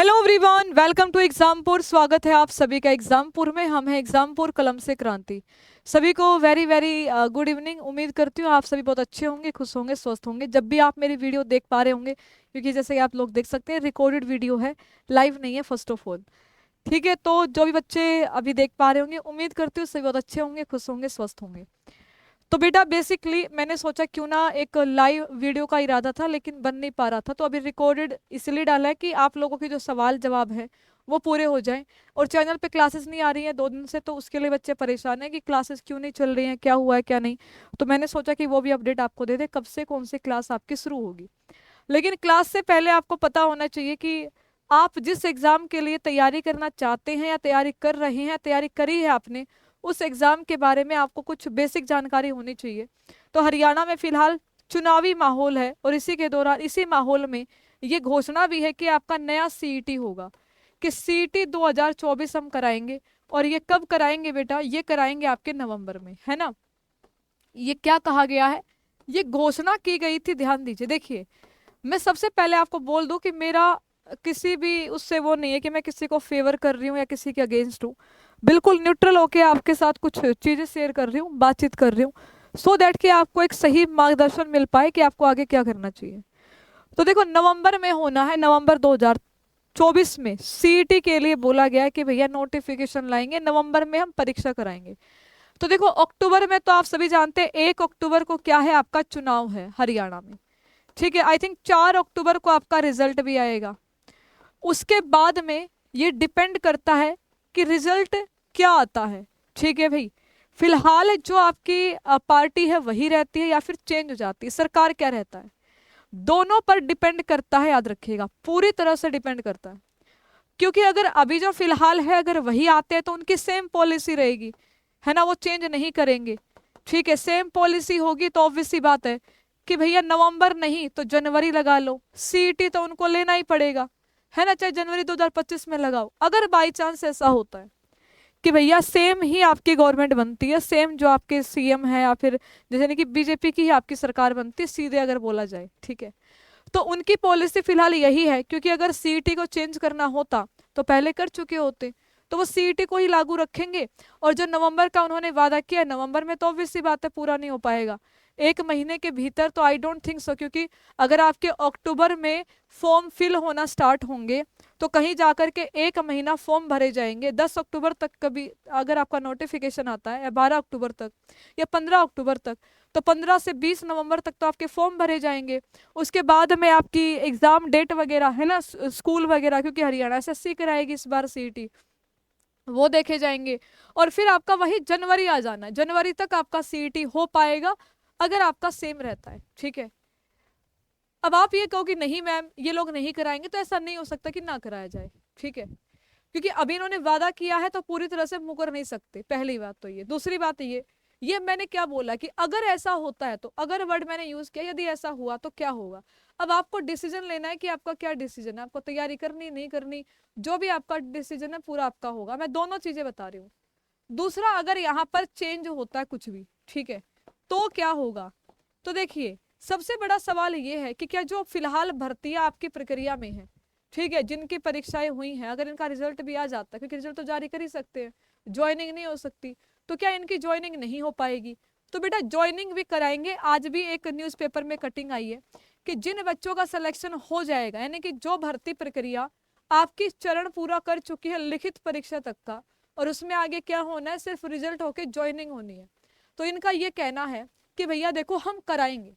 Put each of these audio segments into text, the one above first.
Hello everyone, welcome to Exampur. स्वागत है आप सभी का एग्जामपुर में। हम हैं एग्जामपुर कलम से क्रांति। सभी को वेरी वेरी गुड इवनिंग। उम्मीद करती हूँ आप सभी बहुत अच्छे होंगे, खुश होंगे, स्वस्थ होंगे जब भी आप मेरी वीडियो देख पा रहे होंगे, क्योंकि जैसे कि आप लोग देख सकते हैं रिकॉर्डेड वीडियो है, लाइव नहीं है फर्स्ट ऑफ ऑल। ठीक है, तो जो भी बच्चे अभी देख पा रहे होंगे, उम्मीद करती हूँ सभी बहुत अच्छे होंगे, खुश होंगे, स्वस्थ होंगे। तो बेटा बेसिकली मैंने सोचा क्यों ना एक लाइव वीडियो का इरादा था, लेकिन बन नहीं पा रहा था, तो अभी रिकॉर्डेड इसलिए डाला है कि आप लोगों के जो सवाल जवाब है वो पूरे हो जाएं। और चैनल पे क्लासेस नहीं आ रही हैं 2 दिन से, तो उसके लिए बच्चे परेशान हैं कि क्लासेस क्यों नहीं चल रही हैं, क्या हुआ है क्या नहीं। तो मैंने सोचा कि वो भी अपडेट आपको दे दे, कब से कौन सी क्लास आपकी शुरू होगी। लेकिन क्लास से पहले आपको पता होना चाहिए कि आप जिस एग्जाम के लिए तैयारी करना चाहते हैं या तैयारी कर रहे हैं, तैयारी करी है आपने, उस एग्जाम के बारे में आपको कुछ बेसिक जानकारी होनी चाहिए। तो हरियाणा में फिलहाल चुनावी माहौल है, और इसी के दौरान इसी माहौल में ये घोषणा भी है कि आपका नया सीईटी होगा, कि सीईटी 2024 हम कराएंगे। और ये कब कराएंगे बेटा? ये कराएंगे आपके नवंबर में, है ना। ये क्या कहा गया है, ये घोषणा की गई थी, ध्यान दीजिए। देखिए, मैं सबसे पहले आपको बोल दूं कि मेरा किसी भी उससे वो नहीं है कि मैं किसी को फेवर कर रही हूँ या किसी के अगेंस्ट हूँ। बिल्कुल न्यूट्रल होके आपके साथ कुछ चीजें शेयर कर रही हूँ, बातचीत कर रही हूँ, सो दैट कि आपको एक सही मार्गदर्शन मिल पाए कि आपको आगे क्या करना चाहिए। तो देखो, नवंबर में होना है, नवंबर 2024 में सीईटी के लिए बोला गया है कि भैया नोटिफिकेशन लाएंगे, नवंबर में हम परीक्षा कराएंगे। तो देखो, अक्टूबर में तो आप सभी जानते हैं 1 अक्टूबर को क्या है, आपका चुनाव है हरियाणा में। ठीक है, आई थिंक 4 अक्टूबर को आपका रिजल्ट भी आएगा। उसके बाद में ये डिपेंड करता है कि रिजल्ट क्या आता है। ठीक है भाई, फिलहाल जो आपकी पार्टी है वही रहती है या फिर चेंज हो जाती है, सरकार क्या रहता है, दोनों पर डिपेंड करता है। याद रखिएगा, पूरी तरह से डिपेंड करता है। क्योंकि अगर अभी जो फिलहाल है अगर वही आते हैं तो उनकी सेम पॉलिसी रहेगी, है ना, वो चेंज नहीं करेंगे। ठीक है, सेम पॉलिसी होगी तो ऑब्वियस सी बात है कि भैया नवंबर नहीं तो जनवरी लगा लो, सीईटी तो उनको लेना ही पड़ेगा, है ना, चाहे जनवरी 2025 में लगाओ। अगर बाई चांस ऐसा होता है कि भैया सेम ही आपकी गवर्नमेंट बनती है, सेम जो आपके सीएम है या फिर जैसे नहीं कि बीजेपी की ही आपकी सरकार बनती है, सीधे अगर बोला जाए, ठीक है, तो उनकी पॉलिसी फिलहाल यही है। क्योंकि अगर सीईटी को चेंज करना होता तो पहले कर चुके होते, तो वो सीईटी को ही लागू रखेंगे। और जो नवंबर का उन्होंने वादा किया, नवंबर में तो ऑब्वियस सी बात है पूरा नहीं हो पाएगा 1 महीने के भीतर, तो आई डोंट थिंक सो। क्योंकि अगर आपके अक्टूबर में फॉर्म फिल होना स्टार्ट होंगे तो कहीं जाकर के 1 महीना फॉर्म भरे जाएंगे, 10 अक्टूबर तक कभी अगर आपका नोटिफिकेशन आता है, या 12 अक्टूबर तक या 15 अक्टूबर तक, तो 15 से 20 नवंबर तक तो आपके फॉर्म भरे जाएंगे। उसके बाद में आपकी एग्जाम डेट वगैरह है ना, स्कूल वगैरह, क्योंकि हरियाणा एसएससी कराएगी इस बार सीईटी, वो देखे जाएंगे। और फिर आपका वही जनवरी आ जाना है, जनवरी तक आपका सीईटी हो पाएगा अगर आपका सेम रहता है। ठीक है, अब आप ये कहो कि नहीं मैम ये लोग नहीं कराएंगे, तो ऐसा नहीं हो सकता कि ना कराया जाए। ठीक है, क्योंकि अभी इन्होंने वादा किया है तो पूरी तरह से मुकर नहीं सकते, पहली बात तो ये। दूसरी बात ये मैंने क्या बोला कि अगर ऐसा होता है, तो अगर वर्ड मैंने यूज किया, यदि ऐसा हुआ तो क्या होगा। अब आपको डिसीजन लेना है कि आपका क्या डिसीजन है, आपको तैयारी करनी नहीं करनी, जो भी आपका डिसीजन है पूरा आपका होगा। मैं दोनों चीजें बता रही हूँ। दूसरा, अगर यहाँ पर चेंज होता है कुछ भी, ठीक है, तो क्या होगा। तो देखिए, सबसे बड़ा सवाल ये है कि क्या जो फिलहाल भर्तियां आपकी प्रक्रिया में है, ठीक है, जिनकी परीक्षाएं हुई हैं, अगर इनका रिजल्ट भी आ जाता है, क्योंकि रिजल्ट तो जारी कर ही सकते हैं, ज्वाइनिंग नहीं हो सकती, तो क्या इनकी ज्वाइनिंग नहीं हो पाएगी। तो बेटा ज्वाइनिंग भी कराएंगे। आज भी एक न्यूज़पेपर में कटिंग आई है कि जिन बच्चों का सिलेक्शन हो जाएगा, यानी कि जो भर्ती प्रक्रिया आपकी चरण पूरा कर चुकी है लिखित परीक्षा तक का, और उसमें आगे क्या होना है, सिर्फ रिजल्ट होके ज्वाइनिंग होनी है, तो इनका ये कहना है कि भैया देखो हम कराएंगे।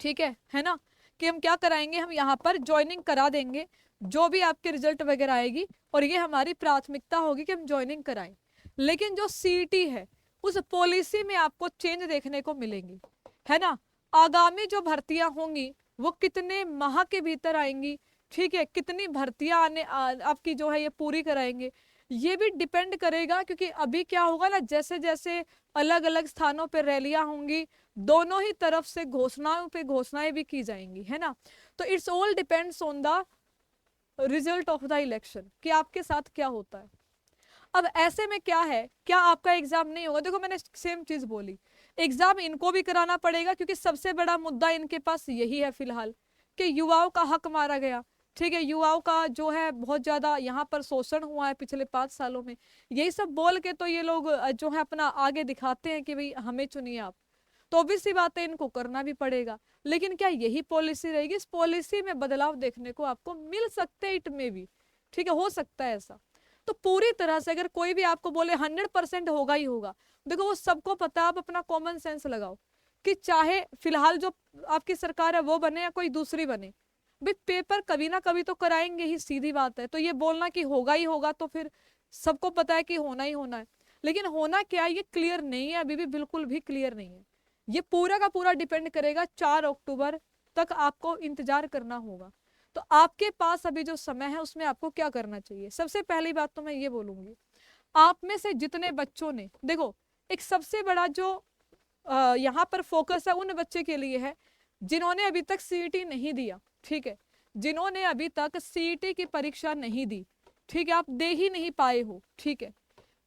ठीक है ना, कि हम क्या कराएंगे, हम यहाँ पर ज्वाइनिंग करा देंगे, जो भी आपके रिजल्ट वगैरह आएगी, और ये हमारी प्राथमिकता होगी कि हम ज्वाइनिंग कराएं। लेकिन जो सीईटी है उस पॉलिसी में आपको चेंज देखने को मिलेंगी, है ना। आगामी जो भर्तियां होंगी वो कितने माह के भीतर आएंगी, ठीक है, कितनी भर्तियां आपकी जो है ये पूरी कराएंगे, ये भी डिपेंड करेगा। क्योंकि अभी क्या होगा ना, जैसे जैसे अलग अलग स्थानों पर रैलियां होंगी, दोनों ही तरफ से घोषणाओं पे घोषणाएं भी की जाएंगी, है ना। तो it's all depends on the result of the election कि आपके साथ क्या होता है। अब ऐसे में क्या है, क्या आपका एग्जाम नहीं होगा। देखो, मैंने सेम चीज बोली, एग्जाम इनको भी कराना पड़ेगा, क्योंकि सबसे बड़ा मुद्दा इनके पास यही है फिलहाल कि युवाओं का हक मारा गया, ठीक है, युवाओं का जो है बहुत ज्यादा यहाँ पर शोषण हुआ है पिछले 5 सालों में, यही सब बोल के तो ये लोग जो है अपना आगे दिखाते हैं कि भाई हमें चुनिए आप। तो ऑब्वियस सी बात है, इनको करना भी पड़ेगा। लेकिन क्या यही पॉलिसी रहेगी? इस पॉलिसी में बदलाव देखने को आपको मिल सकते हैं, इट में भी, ठीक है, हो सकता है ऐसा। तो पूरी तरह से अगर कोई भी आपको बोले 100% होगा ही होगा, देखो वो सबको पता है, आप अपना कॉमन सेंस लगाओ कि चाहे फिलहाल जो आपकी सरकार है वो बने या कोई दूसरी बने, भाई पेपर कभी ना कभी तो कराएंगे ही, सीधी बात है। तो ये बोलना कि होगा ही होगा, तो फिर सबको पता है कि होना ही होना है, लेकिन होना क्या है ये क्लियर नहीं है, अभी भी बिल्कुल भी क्लियर नहीं है। ये पूरा का पूरा डिपेंड करेगा, 4 अक्टूबर तक आपको इंतजार करना होगा। तो आपके पास अभी जो समय है उसमें आपको क्या करना चाहिए? सबसे पहली बात तो मैं ये बोलूंगी, आप में से जितने बच्चों ने, देखो एक सबसे बड़ा जो यहाँ पर फोकस है उन बच्चे के लिए है जिन्होंने अभी तक सीईटी नहीं दिया, ठीक है, जिन्होंने अभी तक सीईटी की परीक्षा नहीं दी, ठीक है, आप दे ही नहीं पाए हो, ठीक है।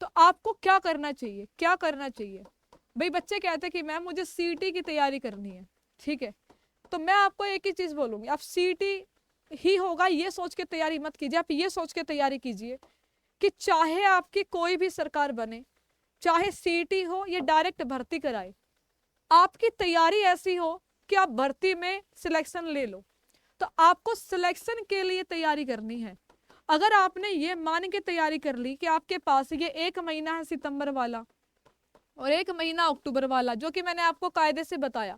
तो आपको क्या करना चाहिए? क्या करना चाहिए भाई? बच्चे कहते हैं कि मैम मुझे सीईटी की तैयारी करनी है, ठीक है, तो मैं आपको एक ही चीज बोलूंगी, आप सीईटी ही होगा ये सोच के तैयारी मत कीजिए, आप ये सोच के तैयारी कीजिए कि चाहे आपकी कोई भी सरकार बने, चाहे सीईटी हो या डायरेक्ट भर्ती कराए, आपकी तैयारी ऐसी हो कि आप भर्ती में सिलेक्शन ले लो। तो आपको सिलेक्शन के लिए तैयारी करनी है। अगर आपने ये मान के तैयारी कर ली कि आपके पास ये 1 महीना है सितंबर वाला और 1 महीना अक्टूबर वाला, जो कि मैंने आपको कायदे से बताया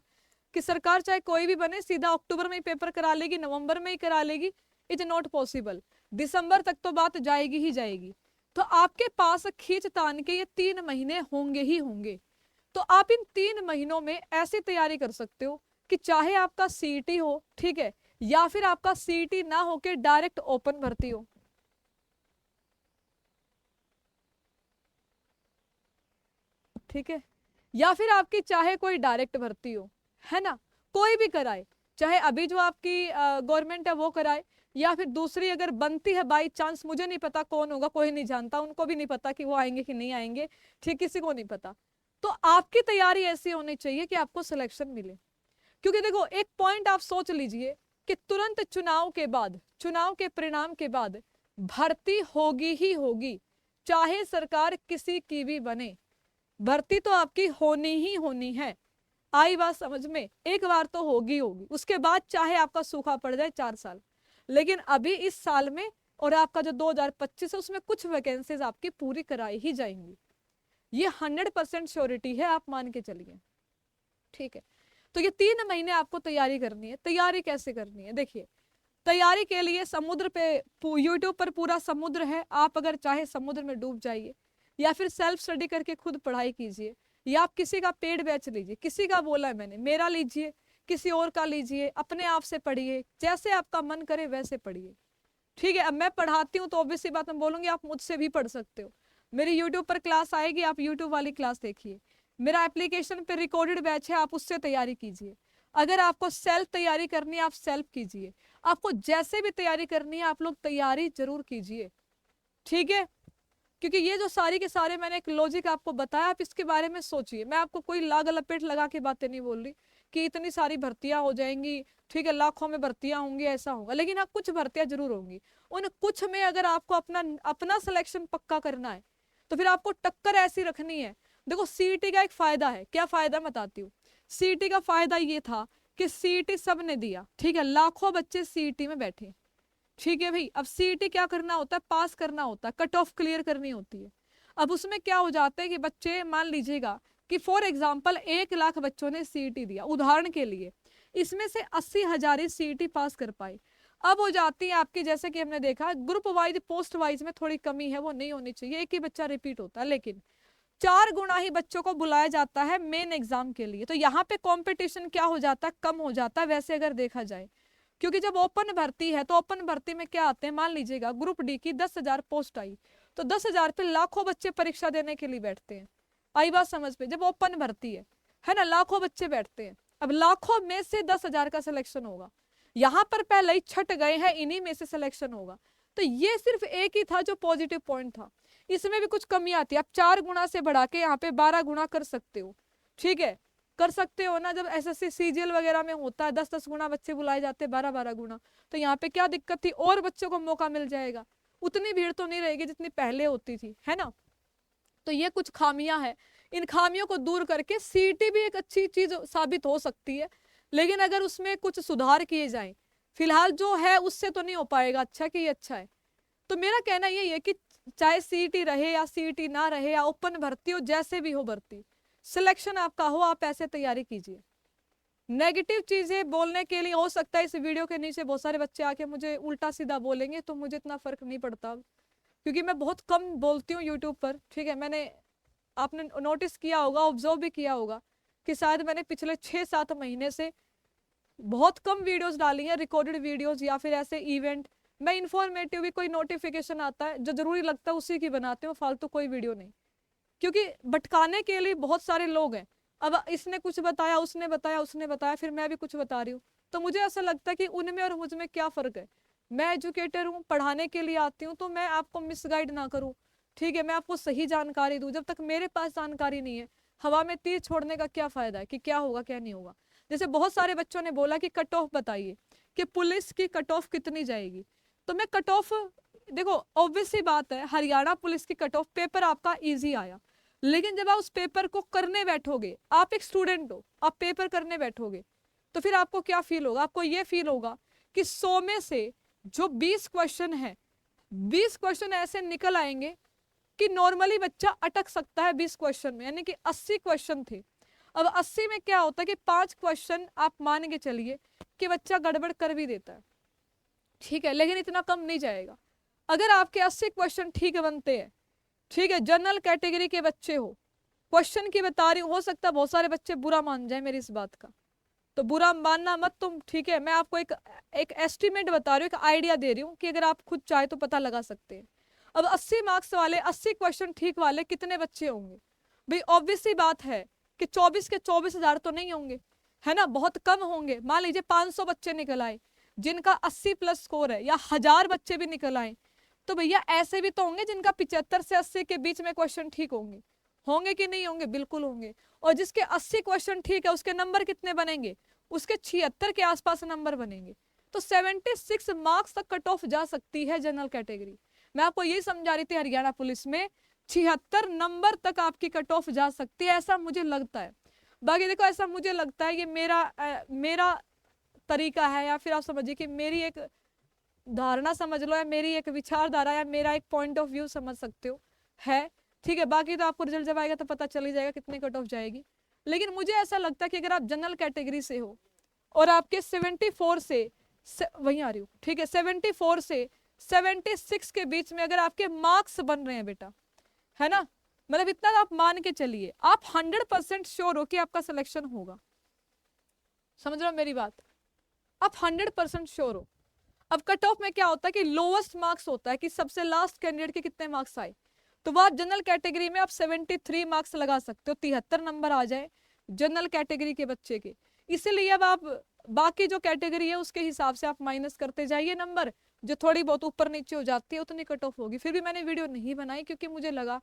कि सरकार चाहे कोई भी बने सीधा अक्टूबर में ही पेपर करा लेगी, नवंबर में ही करा लेगी, इट नॉट पॉसिबल, दिसंबर तक तो बात जाएगी ही जाएगी। तो आपके पास खींच तान के ये 3 महीने होंगे ही होंगे। तो आप इन 3 महीनों में ऐसी तैयारी कर सकते हो कि चाहे आपका सीईटी हो, ठीक है, या फिर आपका सीईटी ना होके डायरेक्ट ओपन भर्ती हो, ठीक है, या फिर आपकी चाहे कोई डायरेक्ट भर्ती हो, है ना, कोई भी कराए, चाहे अभी जो आपकी गवर्नमेंट है वो कराए, या फिर दूसरी अगर बनती है बाई चांस, मुझे नहीं पता कौन होगा, कोई नहीं जानता, उनको भी नहीं पता कि वो आएंगे कि नहीं आएंगे, ठीक, किसी को नहीं पता। तो आपकी तैयारी ऐसी होनी चाहिए कि आपको सिलेक्शन मिले। क्योंकि देखो एक पॉइंट आप सोच लीजिए कि तुरंत चुनाव के बाद, चुनाव के परिणाम के बाद भर्ती होगी ही होगी, चाहे सरकार किसी की भी बने, भर्ती तो आपकी होनी ही होनी है। आई बात समझ में? एक बार तो होगी होगी, उसके बाद चाहे आपका सूखा पड़ जाए 4 साल, लेकिन अभी इस साल में और आपका जो 2025 है उसमें कुछ वैकेंसीज आपकी पूरी कराई ही जाएंगी, ये 100% श्योरिटी है, आप मान के चलिए, ठीक है। तो ये 3 महीने आपको तैयारी करनी है। तैयारी कैसे करनी है? देखिए, तैयारी के लिए समुद्र पे यूट्यूब पर पूरा समुद्र है, आप अगर चाहे समुद्र में डूब जाइए, या फिर सेल्फ स्टडी करके खुद पढ़ाई कीजिए, या आप किसी का पेड बैच लीजिए, किसी का बोला है मैंने, मेरा लीजिए, किसी और का लीजिए, अपने आप से पढ़िए, जैसे आपका मन करे वैसे पढ़िए, ठीक है। अब मैं पढ़ाती हूँ तो ऑब्वियसली बात मैं बोलूंगी, आप मुझसे भी पढ़ सकते हो, मेरी यूट्यूब पर क्लास आएगी, आप यूट्यूब वाली क्लास देखिए, मेरा एप्लीकेशन पे रिकॉर्डेड बैच है, आप उससे तैयारी कीजिए। अगर आपको सेल्फ तैयारी करनी है आप सेल्फ कीजिए, आपको जैसे भी तैयारी करनी है आप लोग तैयारी जरूर कीजिए, ठीक है। क्योंकि ये जो सारी के सारे मैंने एक लॉजिक आपको बताया, आप इसके बारे में सोचिए, मैं आपको कोई लाग लपेट लगा के बातें नहीं बोल रही कि इतनी सारी भर्तियां हो जाएंगी, ठीक है, लाखों में भर्तियां होंगी, ऐसा होगा, लेकिन हाँ कुछ भर्तियां जरूर होंगी। उन कुछ में अगर आपको अपना अपना सिलेक्शन पक्का करना है तो फिर आपको टक्कर ऐसी रखनी है। देखो सीईटी का एक फायदा है, क्या फायदा बताती हूँ। सीईटी का फायदा ये था कि सीईटी सबने दिया, ठीक है, लाखों बच्चे सीईटी में बैठे, ठीक है भाई। अब सीईटी क्या करना होता है? पास करना होता है, कट ऑफ क्लियर करनी होती है। अब उसमें क्या हो जाता है कि बच्चे, मान लीजिएगा कि फॉर एग्जाम्पल 1 लाख बच्चों ने सीईटी दिया, उदाहरण के लिए, इसमें से 80,000 ही सीईटी पास कर पाए। अब हो जाती है आपकी, जैसे कि हमने देखा ग्रुप वाइज पोस्ट वाइज में थोड़ी कमी है, वो नहीं होनी चाहिए, एक ही बच्चा रिपीट होता है, लेकिन 4 गुना ही बच्चों को बुलाया जाता है मेन एग्जाम के लिए। तो यहाँ पे कंपटीशन क्या हो जाता है? कम हो जाता है, वैसे अगर देखा जाए। क्योंकि जब ओपन भर्ती है तो ओपन भर्ती में क्या आते हैं, मान लीजिएगा ग्रुप डी की 10,000 पोस्ट आई, तो 10,000 पे लाखों बच्चे परीक्षा देने के लिए बैठते हैं। आई बात समझ पे? जब ओपन भर्ती है ना, लाखों बच्चे बैठते हैं। अब लाखों में से 10,000 का सिलेक्शन होगा, यहाँ पर पहले ही छट गए हैं, इन्हीं में से सिलेक्शन होगा। तो ये सिर्फ एक ही था जो पॉजिटिव पॉइंट था, इसमें भी कुछ कमी आती है। आप 4 गुना से बढ़ा के यहाँ पे 12 गुना कर सकते हो, ठीक है, कर सकते हो ना। जब एसएससी सीजीएल वगैरह में होता है 10-10 गुना बच्चे बुलाए जाते हैं, 12-12 गुना, तो यहाँ पे क्या दिक्कत थी, और बच्चों को मौका मिल जाएगा। उतनी भीड़ तो नहीं रहेगी जितनी पहले होती थी, है ना। तो ये कुछ खामियां हैं, इन खामियों को दूर करके सीईटी भी एक अच्छी चीज साबित हो सकती है, लेकिन अगर उसमें कुछ सुधार किए जाएं, फिलहाल जो है उससे तो नहीं हो पाएगा अच्छा कि ये अच्छा है। तो मेरा कहना यही है कि चाहे सीईटी रहे या सीईटी ना रहे या ओपन भर्ती हो, जैसे भी हो भर्ती, सिलेक्शन आपका हो, आप ऐसे तैयारी कीजिए। नेगेटिव चीजें बोलने के लिए हो सकता है इस वीडियो के नीचे बहुत सारे बच्चे आके मुझे उल्टा सीधा बोलेंगे, तो मुझे इतना फर्क नहीं पड़ता, क्योंकि मैं बहुत कम बोलती हूँ यूट्यूब पर, ठीक है। आपने नोटिस किया होगा, ऑब्जर्व भी किया होगा कि शायद मैंने पिछले 6-7 महीने से बहुत कम वीडियोस डाली हैं, रिकॉर्डेड वीडियोस या फिर ऐसे इवेंट। मैं इंफॉर्मेटिव भी, कोई नोटिफिकेशन आता है जो जरूरी लगता है उसी की बनाती हूँ, फालतू कोई वीडियो नहीं, क्योंकि भटकाने के लिए बहुत सारे लोग हैं। अब इसने कुछ बताया, उसने बताया, उसने बताया, फिर मैं भी कुछ बता रही हूँ, तो मुझे ऐसा लगता है कि उनमें और मुझ में क्या फर्क है। मैं एजुकेटर हूँ, पढ़ाने के लिए आती हूँ, तो मैं आपको मिसगाइड ना करूँ, ठीक है। मैं आपको सही जानकारी दूँ। जब तक मेरे पास जानकारी नहीं है, हवा में तीर छोड़ने का क्या फायदा है कि क्या होगा क्या नहीं होगा। जैसे बहुत सारे बच्चों ने बोला कि कट ऑफ बताइए कि पुलिस की कट ऑफ कितनी जाएगी, तो मैं कट ऑफ, देखो ऑब्वियस सी बात है, हरियाणा पुलिस की कट ऑफ, पेपर आपका इजी आया, लेकिन जब आप उस पेपर को करने बैठोगे, आप एक स्टूडेंट हो, आप पेपर करने बैठोगे, तो फिर आपको क्या फील होगा, आपको ये फील होगा कि 100 में से जो 20 क्वेश्चन है, 20 क्वेश्चन ऐसे निकल आएंगे कि नॉर्मली बच्चा अटक सकता है 20 क्वेश्चन में, यानी कि 80 क्वेश्चन थे। अब 80 में क्या होता है कि 5 क्वेश्चन आप मान के चलिए कि बच्चा गड़बड़ कर भी देता है, ठीक है, लेकिन इतना कम नहीं जाएगा। अगर आपके 80 क्वेश्चन ठीक बनते हैं, ठीक है, जनरल कैटेगरी के बच्चे हो, क्वेश्चन की बता रही हूँ, हो सकता है बहुत सारे बच्चे बुरा मान जाए मेरी इस बात का, तो बुरा मानना मत तुम, ठीक है। मैं आपको एक एस्टिमेट बता रही हूँ, एक आइडिया दे रही हूँ कि अगर आप खुद चाहे तो पता लगा सकते हैं। अब 80 मार्क्स वाले, 80 क्वेश्चन ठीक वाले कितने बच्चे होंगे भाई, ऑब्वियस सी बात है कि 24 के 24,000 तो नहीं होंगे, है ना, बहुत कम होंगे। मान लीजिए 500 बच्चे निकल आए जिनका 80 प्लस स्कोर है, या 1000 बच्चे भी निकल आए, तो भैया ऐसे भी तो होंगे जिनका 75 से 80 के बीच में क्वेश्चन ठीक होंगे। होंगे कि नहीं होंगे, बिल्कुल होंगे। और जिसके 80 क्वेश्चन ठीक है, उसके नंबर कितने बनेंगे, उसके 76 के आसपास नंबर बनेंगे। तो 76 मार्क्स तक कट ऑफ जा सकती है जनरल कैटेगरी। मैं आपको यही समझा रही थी, हरियाणा पुलिस में 76 नंबर तक आपकी कट ऑफ जा सकती है, ऐसा मुझे लगता है। बाकी देखो, ऐसा मुझे लगता है, ये मेरा तरीका है, या फिर आप समझिए कि मेरी एक धारणा समझ लो, या मेरी एक विचारधारा, या मेरा एक पॉइंट ऑफ व्यू समझ सकते हो, है, ठीक है। बाकी तो आपको रिजल्ट जब आएगा तो पता चल ही जाएगा कितनी कट ऑफ जाएगी। लेकिन मुझे ऐसा लगता है कि अगर आप जनरल कैटेगरी से हो और आपके 74 से वहीं आ रही हूँ, ठीक है, 74 से 76 के बीच में अगर आपके मार्क्स बन रहे हैं बेटा, है ना, मतलब इतना आप मान के चलिए, आप 100% श्योर हो कि आपका सिलेक्शन होगा। समझ रहे हो मेरी बात, आप 100% श्योर हो। अब कट ऑफ में क्या होता है कि लोवेस्ट मार्क्स होता है कि सबसे लास्ट कैंडिडेट के कितने मार्क्स आए, तो वो आप जनरल कैटेगरी में आप 73 मार्क्स लगा सकते हो, 73 नंबर आ जाए जनरल कैटेगरी के बच्चे के। इसीलिए अब आप बाकी जो कैटेगरी है उसके हिसाब से आप माइनस करते जाइए नंबर, जो थोड़ी बहुत ऊपर नीचे हो जाती है उतनी कट ऑफ होगी। फिर भी मैंने वीडियो नहीं बनाई क्योंकि मुझे लगा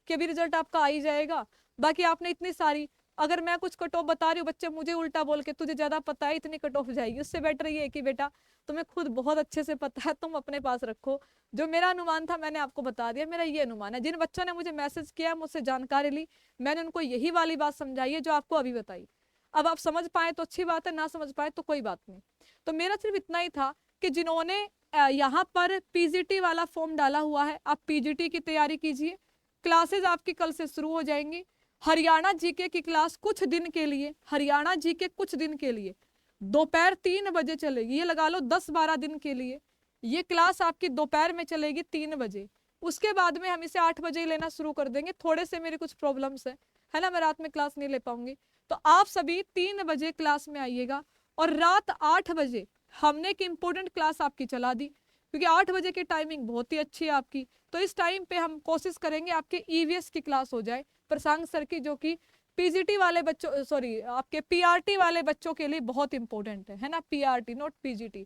कि अभी रिजल्ट आपका आ ही जाएगा। बाकी आपने इतनी सारी, अगर मैं कुछ कट ऑफ बता रही हूँ, बच्चे मुझे उल्टा बोल के तुझे ज्यादा पता है इतनी कट ऑफ जाएगी, उससे बेटर ये है कि बेटा तुम्हें खुद बहुत अच्छे से पता है, तुम अपने पास रखो। जो मेरा अनुमान था मैंने आपको बता दिया, मेरा ये अनुमान है। जिन बच्चों ने मुझे मैसेज किया, मुझसे जानकारी ली, मैंने उनको यही वाली बात समझाई है जो आपको अभी बताई। अब आप समझ पाए तो अच्छी बात है, ना समझ पाए तो कोई बात नहीं। तो मेरा सिर्फ इतना ही था कि जिन्होंने यहाँ पर पीजीटी वाला फॉर्म डाला हुआ है, आप पीजीटी की तैयारी कीजिए। क्लासेज आपकी कल से शुरू हो जाएंगी। हरियाणा जीके की क्लास कुछ दिन के लिए, हरियाणा जीके कुछ दिन के लिए दोपहर 3 बजे चलेगी, ये लगा लो 10-12 दिन के लिए ये क्लास आपकी दोपहर में चलेगी 3 बजे। उसके बाद में हम इसे 8 बजे ही लेना शुरू कर देंगे। थोड़े से मेरे कुछ प्रॉब्लम्स है ना, मैं रात में क्लास नहीं ले पाऊंगी, तो आप सभी 3 बजे क्लास में आइएगा। और रात 8 बजे हमने एक इम्पोर्टेंट क्लास आपकी चला दी, क्योंकि 8 बजे की टाइमिंग बहुत ही अच्छी है आपकी। तो इस टाइम पे हम कोशिश करेंगे आपके ईवीएस की क्लास हो जाए, प्रशांत सर की, जो कि पीजीटी वाले बच्चों, सॉरी आपके पीआरटी वाले बच्चों के लिए बहुत इंपॉर्टेंट है ना, पीआरटी नॉट पीजीटी,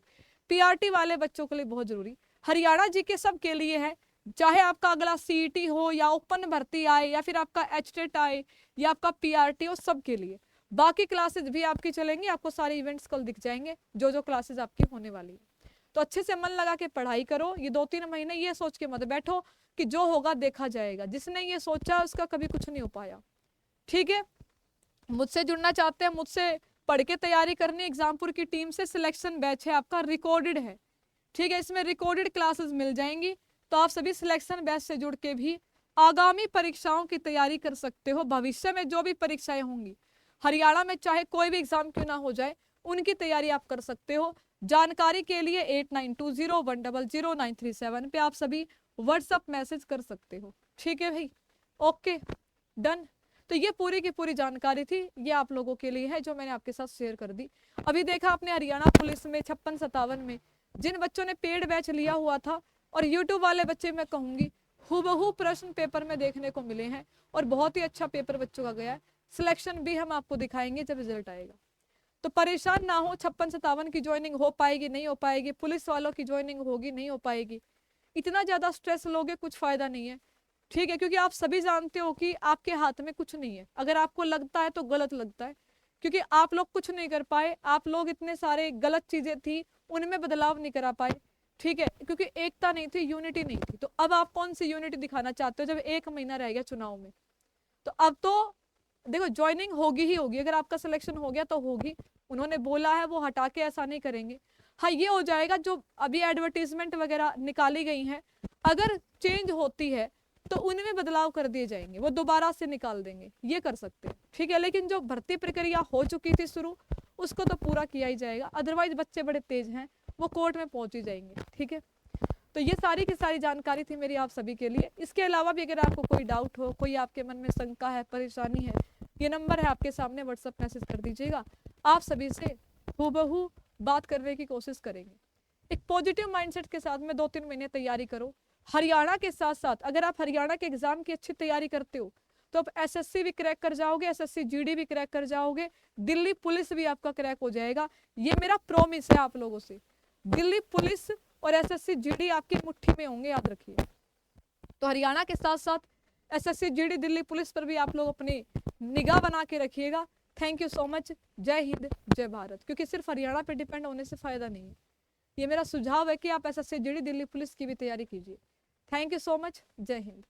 पीआरटी वाले बच्चों के लिए बहुत जरूरी। हरियाणा जी के सब के लिए है, चाहे आपका अगला सीईटी हो या ओपन भर्ती आए या फिर आपका एचटेट आए या आपका पीआरटी हो, सब के लिए बाकी क्लासेज भी आपकी चलेंगी, आपको सारे इवेंट्स कल दिख जाएंगे, जो जो क्लासेज आपकी होने वाली है। तो अच्छे से मन लगा के पढ़ाई करो। ये 2-3 महीने ये सोच के मत बैठो कि जो होगा देखा जाएगा। जिसने ये सोचा उसका कभी कुछ नहीं हो पाया, ठीक है। मुझसे जुड़ना चाहते हैं, मुझसे पढ़ के तैयारी करनी, एग्जामपुर की टीम से सिलेक्शन बैच है आपका, रिकॉर्डेड है, ठीक है। इसमें रिकॉर्डेड क्लासेस मिल जाएंगी, तो आप सभी सिलेक्शन बैच से जुड़ के भी आगामी परीक्षाओं की तैयारी कर सकते हो। भविष्य में जो भी परीक्षाएं होंगी हरियाणा में, चाहे कोई भी एग्जाम क्यों ना हो जाए, उनकी तैयारी आप कर सकते हो। जानकारी के लिए 8920100937 पे आप सभी व्हाट्सएप मैसेज कर सकते हो, ठीक है भाई। Okay done. तो ये पूरी की पूरी जानकारी थी, ये आप लोगों के लिए है जो मैंने आपके साथ शेयर कर दी। अभी देखा आपने हरियाणा पुलिस में 56-57 में जिन बच्चों ने पेड बैच लिया हुआ था, और यूट्यूब वाले बच्चे मैं कहूंगी हूबहू प्रश्न पेपर में देखने को मिले हैं, और बहुत ही अच्छा पेपर बच्चों का गया है। सिलेक्शन भी हम आपको दिखाएंगे जब रिजल्ट आएगा। तो परेशान ना हो, 56-57 की ज्वाइनिंग हो पाएगी नहीं हो पाएगी, पुलिस वालों की ज्वाइनिंग होगी नहीं हो पाएगी, इतना ज्यादा स्ट्रेस लोगे कुछ फायदा नहीं है, ठीक है। क्योंकि आप सभी जानते हो कि आपके हाथ में कुछ नहीं है। अगर आपको लगता है तो गलत लगता है, क्योंकि आप लोग कुछ नहीं कर पाए, आप लोग इतने सारे गलत चीजें थी उनमें बदलाव नहीं करा पाए, ठीक है। क्योंकि एकता नहीं थी, यूनिटी नहीं थी। तो अब आप कौन सी यूनिटी दिखाना चाहते हो जब 1 महीना रह गया चुनाव में? तो अब तो देखो ज्वाइनिंग होगी ही होगी, अगर आपका सिलेक्शन हो गया तो होगी। उन्होंने बोला है, वो हटा के ऐसा नहीं करेंगे। हाँ ये हो जाएगा, जो अभी एडवर्टीजमेंट वगैरह निकाली गई हैं अगर चेंज होती है तो उनमें बदलाव कर दिए जाएंगे, वो दोबारा से निकाल देंगे, ये कर सकते हैं, ठीक है। लेकिन जो भर्ती प्रक्रिया हो चुकी थी शुरू, उसको तो पूरा किया ही जाएगा। अदरवाइज बच्चे बड़े तेज हैं, वो कोर्ट में पहुंच ही जाएंगे, ठीक है। तो ये सारी की सारी जानकारी थी मेरी आप सभी के लिए। इसके अलावा भी अगर आपको कोई डाउट हो, कोई आपके मन में शंका है, परेशानी है, ये नंबर है आपके सामने, व्हाट्सएप मैसेज कर दीजिएगा। आप सभी से हूबहू बात करने की कोशिश करेंगे। एक पॉजिटिव माइंडसेट के साथ में 2-3 महीने तैयारी करो। हरियाणा के साथ साथ अगर आप हरियाणा के एग्जाम की अच्छी तैयारी करते हो तो आप एसएससी भी क्रैक कर जाओगे, एसएससी जीडी भी क्रैक कर जाओगे, दिल्ली पुलिस भी आपका क्रैक हो जाएगा। ये मेरा प्रॉमिस है आप लोगों से। दिल्ली पुलिस और एसएससी जीडी आपकी मुट्ठी में होंगे, याद रखिए। तो हरियाणा के साथ साथ एसएससी जीडी दिल्ली पुलिस पर भी आप लोग अपनी निगाह बना के रखिएगा। Thank you so much. जय हिंद जय भारत। क्योंकि सिर्फ हरियाणा पे डिपेंड होने से फायदा नहीं है, ये मेरा सुझाव है कि आप एसएससी जीडी दिल्ली पुलिस की भी तैयारी कीजिए। Thank you so much. जय हिंद।